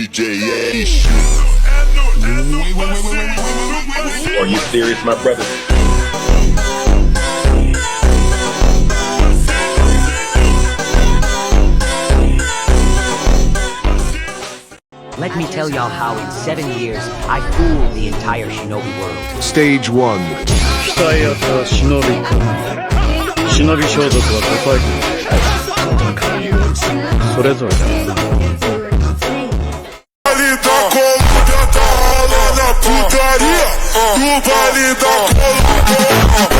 Are you serious, my brother? Let me tell y'all how in 7 years I fooled the entire shinobi world. Stage 1. 鍛え上げた忍びか忍び装束は答えているそれぞれだbaile da Colômbia tá rolando a putaria. No baile da Colômbia